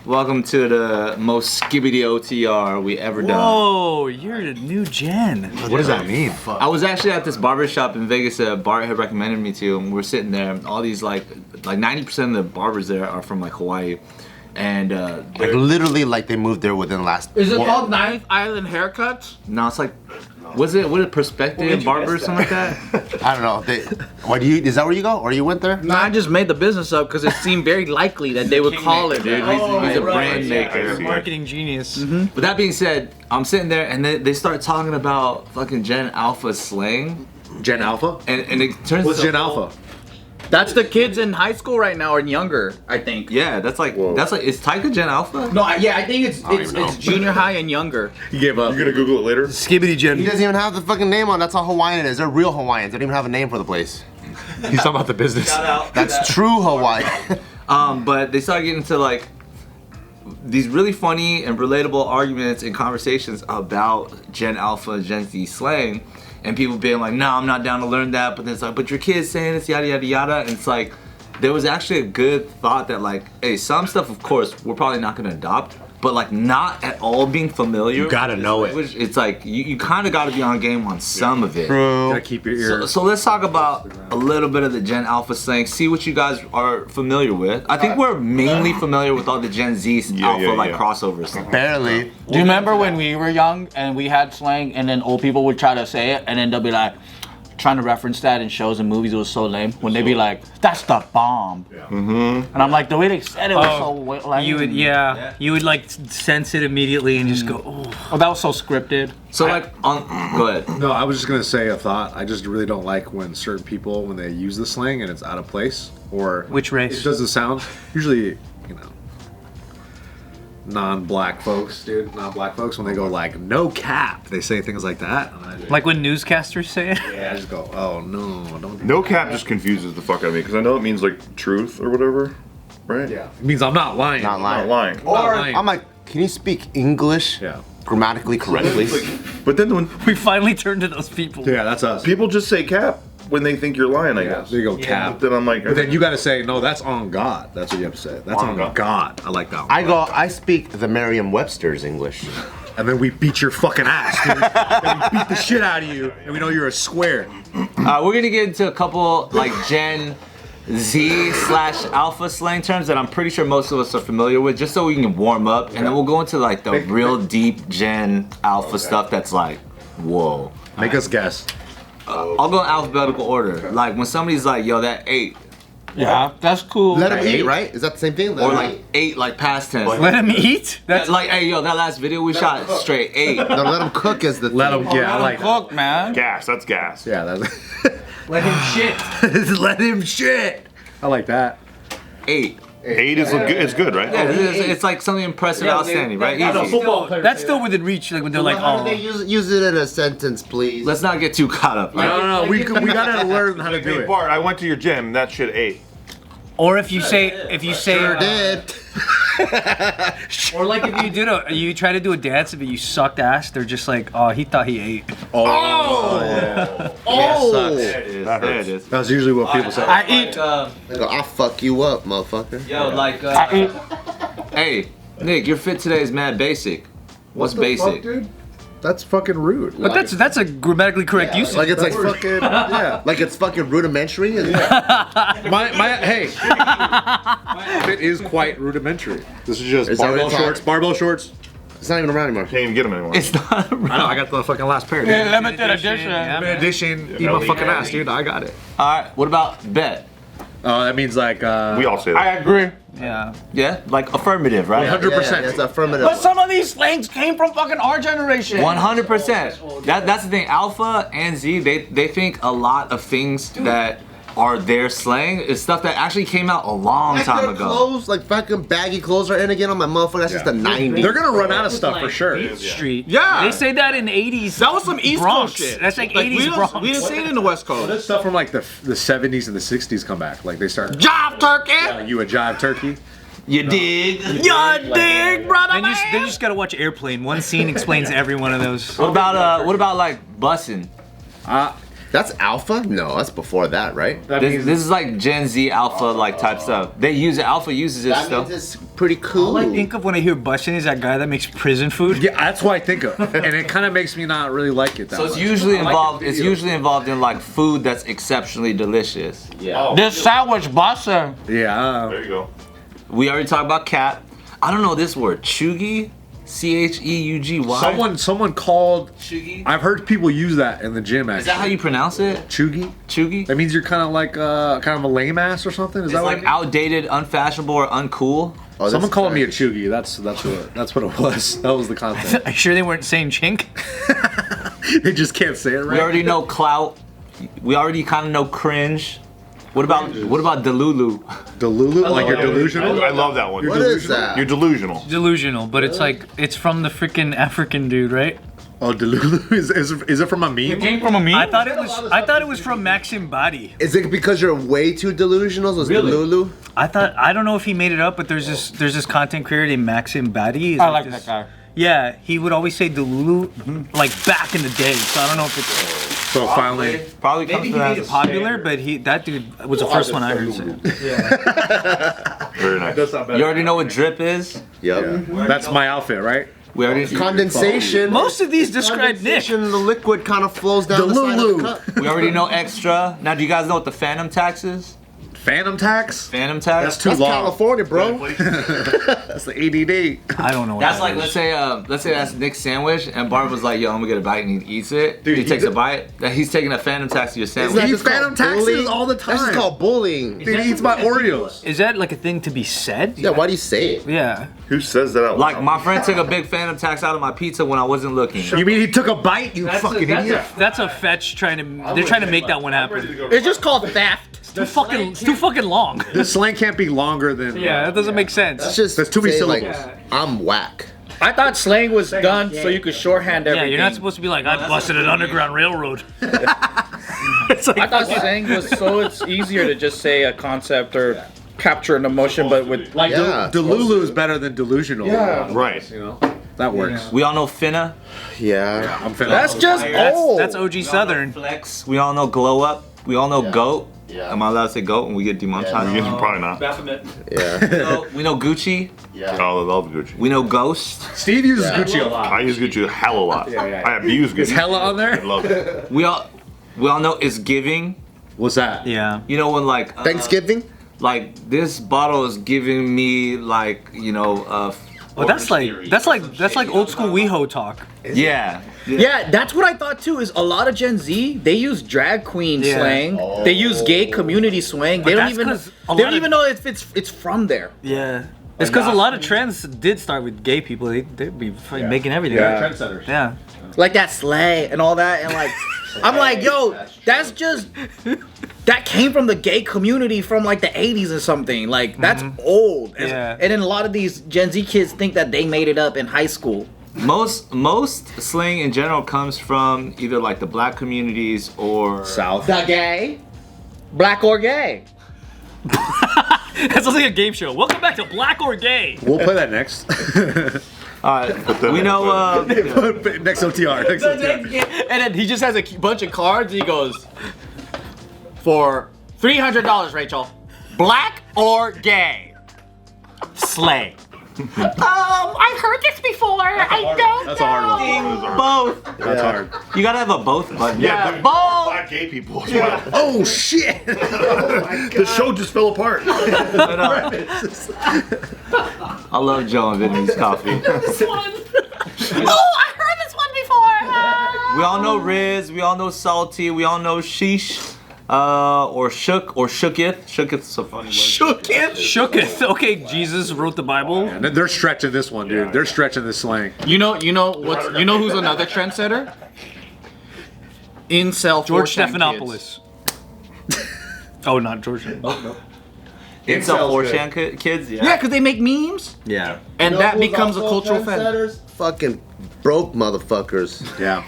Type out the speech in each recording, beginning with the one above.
Welcome to the most skibbity OTR we ever done. Whoa, you're the new gen. What does that mean? I was actually at this barbershop in Vegas that Bart had recommended me to, and we're sitting there. All these like 90% of the barbers there are from like Hawaii, and Like literally, like they moved there within the last. Is it called Ninth Island Haircuts? no, it's like, was it Perspective Barber or something like that? I don't know. Why do you? Is that where you go, or you went there? No, I just made the business up because it seemed very likely that they would call it. Dude, he's a brand maker. Marketing genius. But that being said, I'm sitting there and they start talking about fucking Gen Alpha slang, Gen Alpha? and it turns. What's into- Gen Alpha? That's the kids in high school right now and younger, I think. Yeah, that's like is Taika Gen Alpha? No, I think it's junior high and younger. You gave up. You're gonna Google it later? Skibbity Gen. He doesn't even have the fucking name on. That's how Hawaiian it is. They're real Hawaiians. They don't even have a name for the place. He's talking about the business. That's true Hawaii. But they started getting into like these really funny and relatable arguments and conversations about Gen Alpha, Gen Z slang, and people being like, "No, I'm not down to learn that." But then it's like, "But your kid's saying it's yada yada yada," and it's like there was actually a good thought that like, hey, some stuff, of course, we're probably not gonna adopt. But like not at all being familiar. You gotta know it. It's like you kind of got to be on game on some of it. Gotta keep your ear. So let's talk about a little bit of the Gen Alpha slang. See what you guys are familiar with. I think we're mainly familiar with all the Gen Z Alpha crossovers. Barely. Do you remember when we were young and we had slang and then old people would try to say it and then they'll be like, trying to reference that in shows and movies, it was so lame. When they be like, "That's the bomb," and I'm like, the way they said it was so lame. You would like sense it immediately and just go, Oh, that was so scripted. So like, go ahead. No, I was just gonna say a thought. I just really don't like when certain people, when they use the slang and it's out of place, or Which race? it doesn't sound. Usually, you know, non-black folks, dude. Non-black folks, when they go like "no cap," they say things like that. And I just, like when newscasters say it. yeah, I just go, "Oh no, don't." Do No that." cap just confuses the fuck out of me because I know it means like truth or whatever, right? Yeah, it means I'm not lying. Not Not lying. lying. Or lying. I'm like, can you speak English Yeah. grammatically correctly? But then when We finally turned to those people. Yeah, that's us. people just say cap when they think you're lying, I guess. There you go, cap. Then I'm like, But then you gotta say, no, that's on God. That's what you have to say. That's On on God. God. I like that one. I speak the Merriam-Webster's English. And then we beat your fucking ass, dude. Then we beat the shit out of you, and we know you're a square. We're gonna get into a couple like Gen Z/Alpha slang terms that I'm pretty sure most of us are familiar with, just so we can warm up, and then we'll go into like the real deep Gen Alpha stuff that's like, whoa. Make us guess. I'll go in alphabetical order. Like when somebody's like, "Yo, that 8," Yeah, that's cool. Let him eat, right? Is that the same thing? Let or him like eat? 8, like past tense. Let him eat. That's like, hey, yo, that last video we shot straight 8. No, let him cook is the Let thing. him, yeah, I like that. Cook, man. gas, that's gas. Yeah, that's. Let him shit. Let him shit. I like that. 8. 8 is good. It's good, right? Yeah, it's like something impressive, outstanding, right? Easy. That's still within reach. Like when they're like, How do oh. they use it in a sentence, please? Let's not get too caught up. Right? No, we gotta learn how to do Hey, it. Bart, I went to your gym. That shit 8. Or if you say, Did. or like if you try to do a dance, if you sucked ass, they're just like, oh, he thought he ate. There it is. That's usually what people say. I eat. They go, I'll fuck you up, motherfucker. Yo, like, hey, Nick, your fit today is mad basic. What's basic? dude? That's fucking rude. But that's a grammatically correct usage. Like it's like fucking yeah. like it's fucking rudimentary. My hey, it is quite rudimentary. This is just Is that what barbell it's shorts. like? Barbell shorts. It's not even around anymore. Can't even get them anymore. It's not. I know. I got the fucking last pair. Dude. Limited edition. Limited edition. Eat my fucking ass, dude. I got it. All right. What about bet? That means like We all say that. agree. Yeah. Yeah, like affirmative, right? 100%. It's affirmative. But some of these slangs came from fucking our generation. 100%. That's the thing. Alpha and Z, they think a lot of things that are their slang is stuff that actually came out a long Like time their ago. clothes, like fucking baggy clothes are in again on my motherfucker. That's just the 90s. They're gonna run out of stuff for sure. Street. Yeah. They say that in 80s. That was some East Bronx. Coast shit. That's like we 80s didn't- Bronx. We didn't see it in the West Coast. That stuff from like the 70s and the 60s come back. Like they start. Job turkey. You a jive turkey? You dig? You dig, brother, Then you just gotta watch Airplane. One scene explains every one of those. What about like bussing? That's alpha? No, that's before that, right? This is like Gen Z alpha like type stuff. They use it. Alpha uses it That still. means it's pretty cool. All I think of when I hear busting is that guy that makes prison food. Yeah, that's what I think of, and it kind of makes me not really like it that So it's much. usually involved. It's usually involved in like food that's exceptionally delicious. Oh, This sandwich busting. Yeah. there you go. We already talked about cat. I don't know this word. Chugi, Cheugy. Someone called. Chugi. I've heard people use that in the gym. Actually, Is that how you pronounce it? Chugi? Chugi. That means you're kind of like kind of a lame ass or something. Is It's that like what? outdated, unfashionable, or uncool. Oh, Someone that's called me a nice. Chugi. That's what it was. That was the concept. Are you sure they weren't saying chink? They just can't say it We right. already know clout. We already kind of know cringe. What about Delulu? Delulu, like you're delusional. I love that one. What is that? You're delusional. Delusional, but it's like it's from the freaking African dude, right? Oh, Delulu is it from a meme? Came from a meme. I thought it was from Maxim Body. Is it because you're way too delusional? Was Really? Lulu? I don't know if he made it up, but there's this content creator named Maxim Badi. I like that guy. Yeah, he would always say Delulu like back in the day. So I don't know if it's So finally, Probably comes maybe he from made it that. popular, but that dude was the first one I heard say. Very nice. You already know what drip is. Yep. that's my outfit, right? We already Condensation. Most of these describe Nick. Condensation, the liquid kind of flows down the side of the cup. we already know extra. Now, do you guys know what the phantom tax is? Phantom tax. Phantom tax. That's too That's long. California, bro. That's the ADD. I don't know what That's that like is. let's say that's Nick's sandwich, and Bart was like, "Yo, I'm gonna get a bite," and he eats it. He takes a bite. That he's taking a phantom tax to your Isn't sandwich. that He just phantom called taxes bullying? all the That's just time. called bullying. Dude, he eats my Oreos. Is that like a thing to be said? Yeah, why do you say it? Yeah. Who says that out Like loud? my friend took a big phantom tax out of my pizza when I wasn't looking. You mean he took a bite? You fucking idiot. That's a fetch trying to. They're trying to make that one happen. It's just called theft. It's too fucking long. The slang can't be longer than. Yeah, that doesn't make sense. It's just There's too many say, syllables. Like, I'm whack. I thought slang was done so you could shorthand Yeah, everything. you're not supposed to be like, I busted an underground railroad. It's like, I thought slang was so it's easier to just say a concept or capture an emotion, but with like Yeah. Delulu is better than delusional. Yeah. Right. You know, that works. We all know finna. Yeah. I'm finna. that's just old. that's OG Southern. Flex. We all know glow up. We all know goat. Yeah. Am I allowed to say goat when we get demonetized? Probably not. Yeah. We know Gucci. Yeah. Oh, I love Gucci. We know Ghost. Steve uses Gucci a lot. I use Gucci a hell of a lot. I abuse Gucci. Is hella on there? I love it. We all know it's giving. What's that? Yeah. You know when like Thanksgiving? like this bottle is giving me like Well, that's like old school WeHo talk. yeah. Yeah, that's what I thought too. Is a lot of Gen Z they use drag queen Yeah. slang, they use gay community slang. They don't that's even 'cause a they lot don't of- even know if it's from there. Yeah. It's because a lot of trends did start with gay people. They'd be fucking making everything. Trendsetters. Yeah. Like that slay and all that, and like I'm like, yo, that's just that came from the gay community from like the 80s or something. Like that's old. Yeah. And then a lot of these Gen Z kids think that they made it up in high school. Most slang in general comes from either like the black communities or South. The gay, black or gay. It's like a game show. Welcome back to Black or Gay. We'll play that next. we know Next OTR. Next OTR. And then he just has a bunch of cards. And he goes, for $300, Rachel, black or gay? Slay. I heard this before. I don't That's a hard one. both. That's hard. You gotta have a both button. Yeah, but both. black gay people as well. Oh shit! The show just fell apart. I love Joe and Vietnamese coffee. Oh, I heard this one before. We all know Riz, we all know Salty, we all know Sheesh, or Shook, or Shooketh. Shooketh's a funny word. Shooketh. Okay, Jesus wrote the Bible. And they're stretching this one, dude. They're stretching this slang. You know who's another trendsetter? Incel George 4chan Stephanopoulos. Oh, not George. It's a 4chan kids, kids. Yeah, because they make memes, Yeah. and that becomes a cultural phenomenon. Fucking broke motherfuckers. Yeah.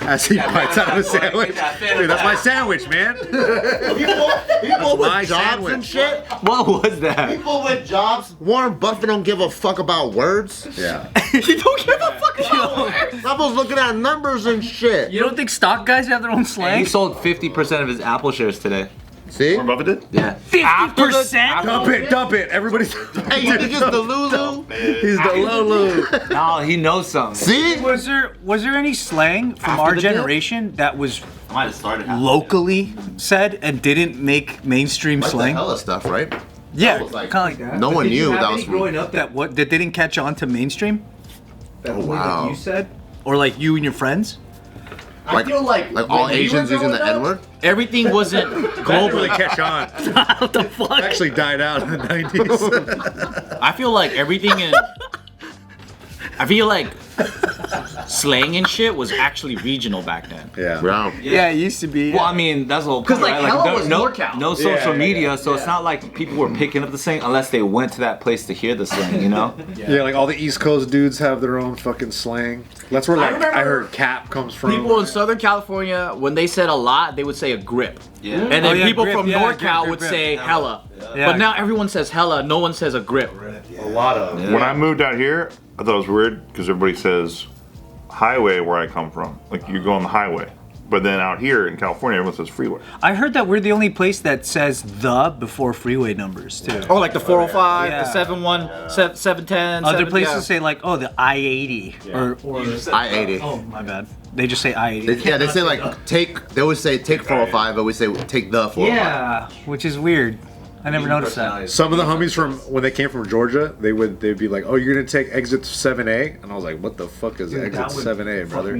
As he bites out of a sandwich. Dude, that's my sandwich, man. People with my jobs sandwich. and shit. What was that? People with jobs. Warren Buffett don't give a fuck about words. Yeah. You don't give a fuck about words. I was looking at numbers and shit. You don't think stock guys have their own He slang? sold 50% of his Apple shares today. See? Warren Buffett did? Yeah. 50%? Dump it. Everybody's. Hey, you think it's the Lulu? He's the Lulu. No, he knows something. See? Was there any slang from After our the deal? generation that was Might have started locally said and didn't make mainstream Like the slang? hella stuff, right? Yeah, was like- kind of like that. No one Did you knew have that any was from- growing up that didn't catch on to mainstream. That Oh, only wow. that you said, or like you and your friends. Like, feel like all when we Asians were using the growing up, N-word? Everything wasn't Globally really catch on. What the fuck? Actually died out in the 90s. I feel like everything in. I feel like slang and shit was actually regional back then. Yeah. Wow. Yeah, it used to be. Well, I mean, that's the whole point, like, right? hella no, was no, NorCal. no social Yeah, media, so it's not like people were picking up the slang unless they went to that place to hear the slang, you know? Yeah, like all the East Coast dudes have their own fucking slang. That's where like remember I heard cap comes from. People in Southern California, when they said a lot, they would say a grip. Yeah. And then Oh, yeah, people grip, from yeah, NorCal grip, would grip. say hella. Yeah. But now everyone says hella, no one says a grip. a lot of. When I moved out here, I thought it was weird because everybody says highway where I come from. Like you go on the highway. But then out here in California, everyone says freeway. I heard that we're the only place that says the before freeway numbers too. Oh, like the 405, Yeah. the 71, 710. Other 7, places yeah. say like, oh, the I-80 or I-80. oh my bad. They just say I-80. Yeah, they say like take. They always say take 405, but we say take the 405. Yeah, which is weird. I never noticed that. Some of the homies from when they came from Georgia, they'd be like, "Oh, you're gonna take exit 7A," and I was like, "What the fuck is exit 7A, brother?"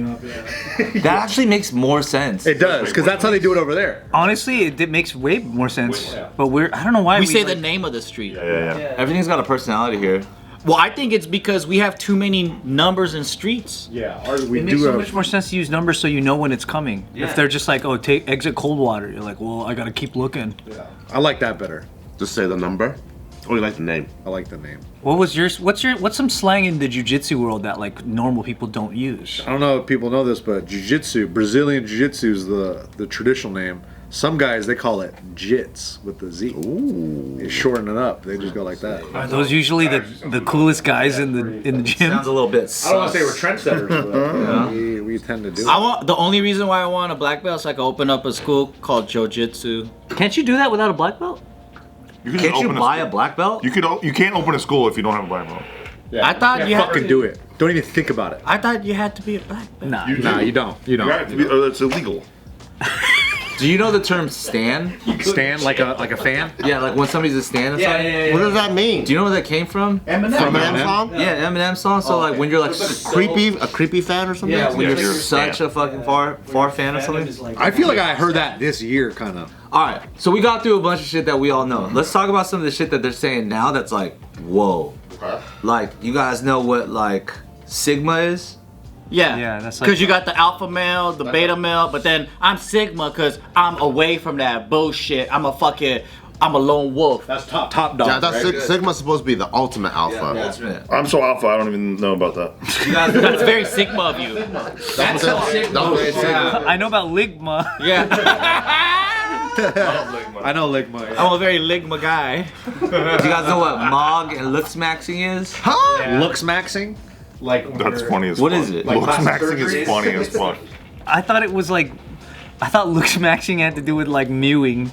That actually makes more sense. It does, because that's how they do it over there. Honestly, it makes way more sense. But I don't know why We say like, the name of the street. Yeah. Everything's got a personality here. Well, I think it's because we have too many numbers and streets. Yeah, we It makes do so have. much more sense to use numbers so you know when it's coming. If they're just like, oh, take exit Coldwater, you're like, well, I gotta keep looking. I like that better. Just say the number. Or you like the name? I like the name. What was yours? What's some slang in the jiu-jitsu world that like normal people don't use? I don't know if people know this, but jiu-jitsu, Brazilian jiu-jitsu is the traditional name. Some guys, they call it jits with the Z. Ooh. They shorten it up. They just go like that. Are those usually the coolest guys in the gym? Sounds a little bit sus. I don't want to say we're trendsetters, but we tend to do it. The only reason why I want a black belt is so I can open up a school called Jiu-Jitsu. Can't you do that without a black belt? You can Can't just you open buy school. a black belt? You can't open a school if you don't have a black belt. I thought you had Fucking to do it. Don't even think about it. I thought you had to be a black belt. Nah. Nah, you don't. You You have to be, don't. that's illegal. Do you know the term stan? Stand like a fan. Yeah, like when somebody's a stan or something? What does that mean? Do you know where that came from? From Eminem song? Yeah, Eminem song. So like when you're like A creepy fan or something? yeah, when Yeah, you're you're a such stan. a fucking far fan or something. I feel like I heard that this year, kind of. All right, so we got through a bunch of shit that we all know. Let's talk about some of the shit that they're saying now. That's like, whoa. Like you guys know what like Sigma is? Yeah, Yeah, that's like- because you got the alpha male, the beta male, but then I'm Sigma because I'm away from that bullshit. I'm a lone wolf. That's top dog. Yeah, that's Sigma's supposed to be the ultimate alpha. That's it. I'm so alpha, I don't even know about that. You guys That's very Sigma of you. That's Sigma. I know about Ligma. Yeah, I know Ligma. I'm a very Ligma guy. Do you guys know what Mog and Looks Maxing is? Looks maxing. Like That's funny as What fuck. is it? Looks plastic maxing surgery? is funny as fuck. I thought it was like, I thought looks maxing had to do with like mewing.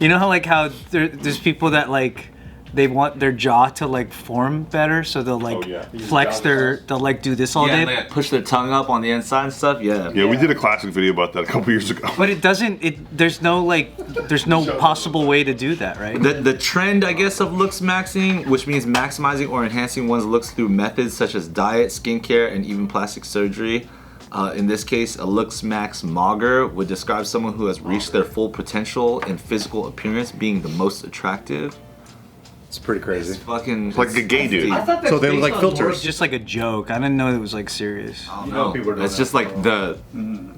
You know how there's people that like they want their jaw to like form better, so they'll like flex they'll like do this all Yeah, day. like push their tongue up on the inside and stuff. Yeah. Yeah, we did a classic video about that a couple years ago. But it doesn't. There's no possible way to do that, right? The trend, I guess, of looks maxing, which means maximizing or enhancing one's looks through methods such as diet, skincare, and even plastic surgery. In this case, a looks max mogger would describe someone who has reached their full potential in physical appearance, being the most attractive. It's pretty crazy. Fucking Like a gay dude. So they look like It's filters. just like a joke. I didn't know it was like serious. No, it's just like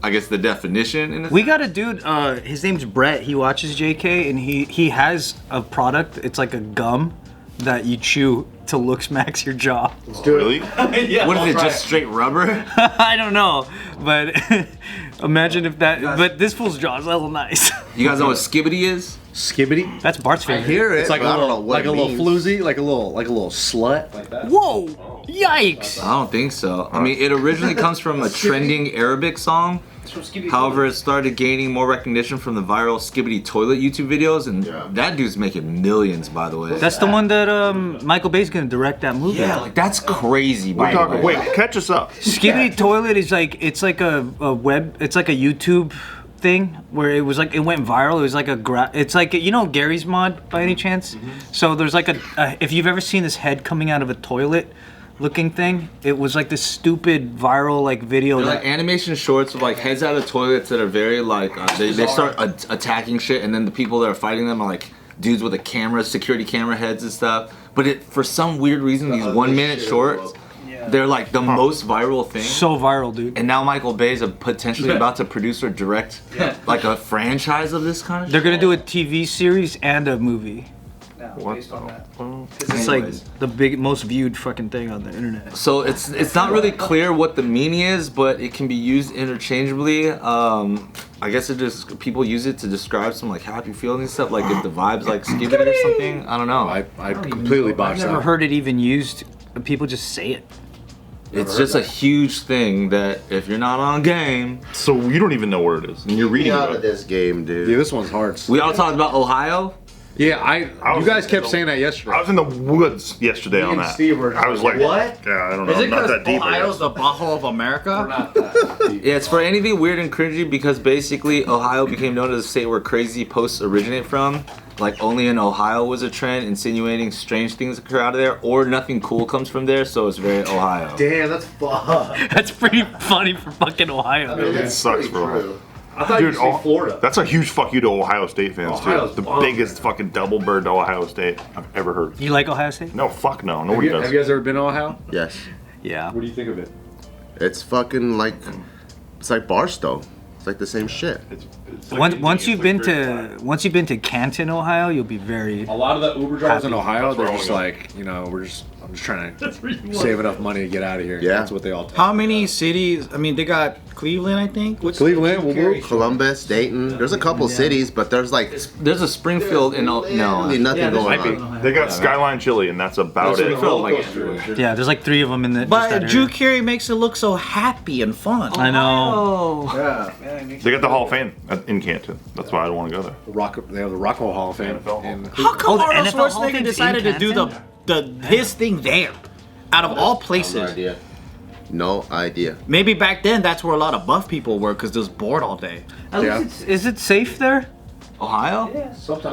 I guess the definition in it. We got a dude. His name's Brett. He watches JK, and he has a product. It's like a gum that you chew to looks max your jaw. Really? What is it? Just straight rubber? I don't know, but imagine if that. But this fool's jaw is a little nice. You guys know what skibbity is? Skibbity. That's Bart's I favorite. hear it. It's like but a I don't know little, what like it a little means. floozy, like a little slut. Like that. Whoa! Yikes! I don't think so. I mean, it originally comes from a trending Arabic song. However, it started gaining more recognition from the viral Skibbity Toilet YouTube videos, and that dude's making millions, by the way. That's the one that Michael Bay's gonna direct that movie. Yeah, like that's crazy. We're By the talking. way. Wait, catch us up. Skibbity Toilet is like it's like a YouTube thing where it was like it went viral. It was like it's like you know Gary's Mod by any chance? So there's like if you've ever seen this head coming out of a toilet looking thing, it was like this stupid viral like video. They're like animation shorts with like heads out of toilets that are very like they start attacking shit, and then the people that are fighting them are like dudes with a camera, security camera heads and stuff. But for some weird reason, these 1 minute shorts, they're like the most viral thing. So viral, dude. And now Michael Bay's potentially about to produce or direct like a franchise of this kind of They're shit. gonna do a TV series and a movie. What based the on that. fuck? It's like Anyways. the most viewed fucking thing on the internet. So it's not really clear what the meaning is, but it can be used interchangeably. I guess it just people use it to describe some like happy feelings and stuff, like if the vibes like skibbity or something. I don't know. I completely I've botched never that. heard it even used. People just say it. It's just a huge thing that if you're not on game. So you don't even know where it is, and you're reading Out about of it. this game, dude. Yeah, this one's hard. We all talked about Ohio. Yeah, you guys kept was- saying that yesterday. I was in the woods yesterday on and that. Steve were just I was like, What? Yeah, I don't know. Is it I'm not because that deep. I Ohio's guess. the butthole of America? Yeah, it's for anything weird and cringy because basically Ohio became known as a state where crazy posts originate from. Like only in Ohio was a trend, insinuating strange things occur out of there, or nothing cool comes from there, so it's very Ohio. Damn, that's fucked. That's pretty funny for fucking Ohio. It sucks for Ohio. I thought Dude, you said Florida. That's a huge fuck you to Ohio State fans, Ohio's too. The bomb, biggest fucking double bird to Ohio State I've ever heard. You like Ohio State? No, fuck no. Have Nobody you, does. have you guys ever been to Ohio? Yes. Yeah. What do you think of it? It's fucking like, it's like Barstow. It's like the same shit. Once you've been to Canton, Ohio, you'll be very. A lot of the Uber drivers in Happy. Ohio, they're where I just wanna like, I'm just trying to save enough money to get out of here. Yeah. That's what they all tell How many cities? I mean, they got Cleveland, I think. What's Cleveland, woo-woo. Columbus, Dayton. There's a couple cities, but there's like There's a Springfield in really nothing going on. They got Skyline Chili, and that's about it. Springfield like everywhere. Yeah, there's like 3 of them in the. just But that Drew area. Carey makes it look so happy and fun. I know. They got the Hall of Fame in Canton. That's why I don't want to go there. They have the Rock and Roll Hall of Fame. NFL. in How come Oh, the Arnold NFL Hall of Schwarzenegger Fame's decided in to do his thing there? Out of all places. No idea. Maybe back then that's where a lot of buff people were because they was bored all day. Yeah. Is it safe there? Ohio?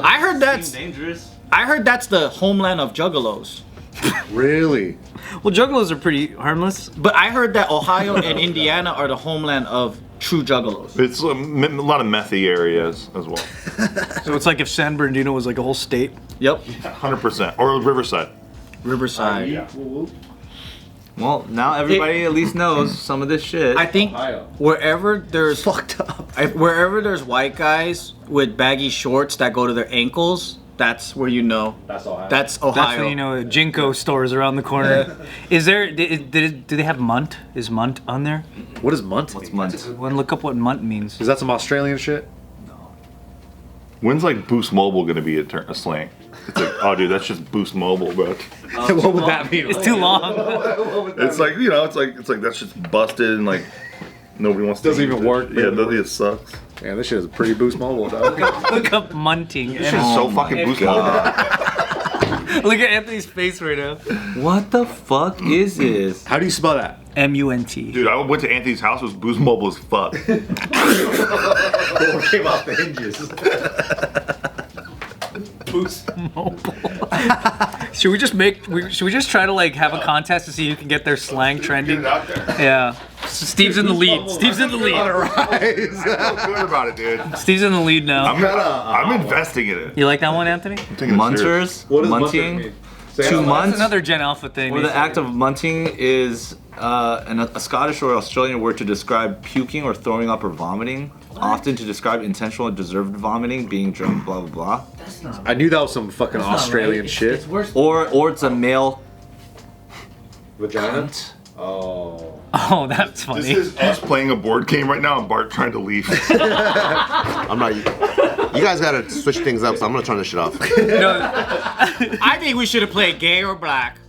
I heard that's dangerous. the homeland of juggalos. Really? Well, juggalos are pretty harmless. But I heard that Ohio and Indiana are the homeland of true juggalos. It's a lot of methy areas as well. So it's like if San Bernardino was like a whole state. Yep. 100%. Or Riverside. Riverside. Well, now everybody at least knows some of this shit. I think wherever there's Fucked up. wherever there's white guys with baggy shorts that go to their ankles, that's where you know. That's Ohio. That's Ohio. That's when you know Jinko stores around the corner. Is there? Do they have Munt? Is Munt on there? What is Munt? What's months? Want to look up what Munt means? Is that some Australian shit? When's like Boost Mobile going to be a slang? It's like, oh dude, that's just Boost Mobile, bro. What would that mean? It's too long. It's like, it's like that's just busted and like nobody wants to Doesn't use even it. work, Yeah, barely it sucks. Yeah, this shit is a pretty Boost Mobile, dog. Look up Munting. This shit is so fucking Boost Mobile. Look at Anthony's face right now. What the fuck is this? How do you spell that? M-U-N-T. Dude, I went to Anthony's house, it was Boost Mobile as fuck. Came off the hinges. Boost Mobile. Should we just try to like have a contest to see who can get their slang trending? out there. Yeah. So Steve's in the lead. Steve's in the lead. I feel good about it, dude. Steve's in the lead now. I'm investing in it. You like that one, Anthony? I'm taking it serious. Munters? Munting? 2 months? That's another Gen Alpha thing. Where the act of munting is a Scottish or Australian word to describe puking or throwing up or vomiting, often to describe intentional or deserved vomiting, being drunk, blah blah blah. That's not. I knew that was some fucking Australian shit. It's worse. Or it's a male Vagina? cunt. Oh. Oh, that's This funny. is us playing a board game right now and Bart trying to leave. I'm not. You guys gotta switch things up, so I'm gonna turn this shit off. No, I think we should have played gay or black.